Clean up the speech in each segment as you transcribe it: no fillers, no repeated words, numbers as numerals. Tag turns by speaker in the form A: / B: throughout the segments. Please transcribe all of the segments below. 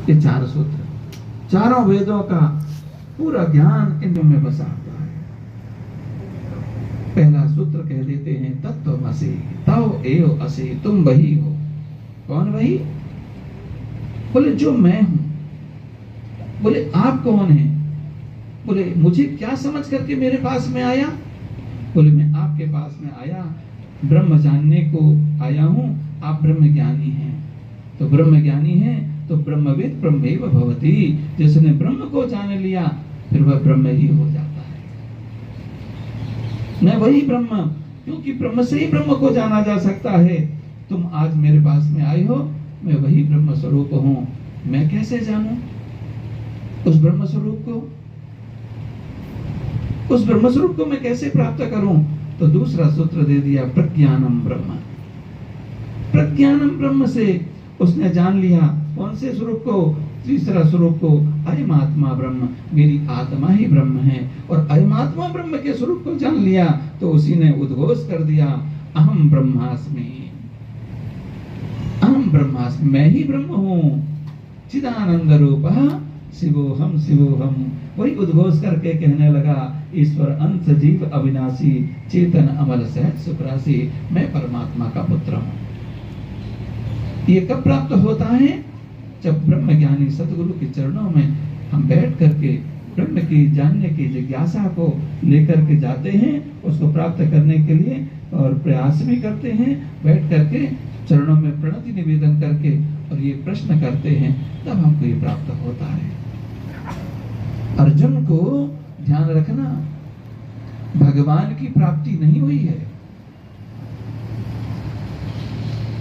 A: ये 4 सूत्र, चारों वेदों का पूरा ज्ञान इनमें बसा हुआ है। पहला सूत्र कह देते हैं तत्त्वमसि तव एव असि, तुम वही हो। कौन वही? बोले जो मैं हूं। बोले आप कौन हैं? बोले मुझे क्या समझ करके मेरे पास में आया? बोले मैं आपके पास में आया, ब्रह्म जानने को आया हूं। आप ब्रह्म ज्ञानी हैं, तो ब्रह्म ज्ञानी है तो ब्रह्मविद ब्रह्मेव भवति। जिसने ब्रह्म को जान लिया फिर वह ब्रह्म ही हो जाता है। मैं वही ब्रह्म, क्योंकि ब्रह्म से ही ब्रह्म को जाना जा सकता है। तुम आज मेरे पास में आए हो, मैं वही ब्रह्म स्वरूप हूं। मैं कैसे जानूं उस ब्रह्म स्वरूप को? उस ब्रह्म स्वरूप को मैं कैसे प्राप्त करूं? तो दूसरा सूत्र दे दिया प्रज्ञानम ब्रह्म। प्रज्ञानम ब्रह्म से उसने जान लिया कौन से स्वरूप को? तीसरा स्वरूप को, अयम आत्मा ब्रह्म, मेरी आत्मा ही ब्रह्म है। और अयम आत्मा ब्रह्म के स्वरूप को जान लिया तो उसी ने उद्घोष कर दिया अहम ब्रह्मास्मि, अहम ब्रह्मास्मि, मैं ही ब्रह्म हूं। चिदानंद रूपः शिवोहम शिवोहम, वही उद्घोष करके कहने लगा ईश्वर अंत जीव अविनाशी, चेतन अमल सहज सुखराशि, मैं परमात्मा का पुत्र हूं। ये कब प्राप्त होता है? जब ब्रह्म ज्ञानी सतगुरु के चरणों में हम बैठ करके ब्रह्म की जानने की जिज्ञासा को लेकर के जाते हैं, उसको प्राप्त करने के लिए और प्रयास भी करते हैं, बैठ करके चरणों में प्रणति निवेदन करके और ये प्रश्न करते हैं, तब हमको ये प्राप्त होता है। अर्जुन को ध्यान रखना, भगवान की प्राप्ति नहीं हुई है।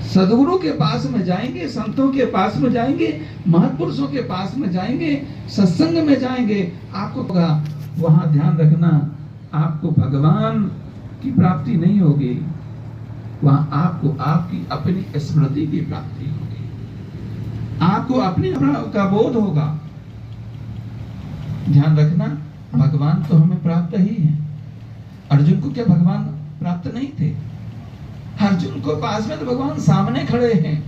A: सदगुरु के पास में जाएंगे, संतों के पास में जाएंगे, महापुरुषों के पास में जाएंगे, सत्संग में जाएंगे, आपको होगा वहां ध्यान रखना, आपको भगवान की प्राप्ति नहीं होगी, वहां आपको आपकी अपनी स्मृति की प्राप्ति होगी, आपको अपने का बोध होगा। ध्यान रखना, भगवान तो हमें प्राप्त ही है। अर्जुन को क्या भगवान प्राप्त नहीं थे? अर्जुन को पास में तो भगवान सामने खड़े हैं।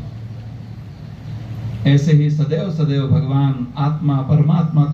A: ऐसे ही सदैव सदैव भगवान आत्मा परमात्मा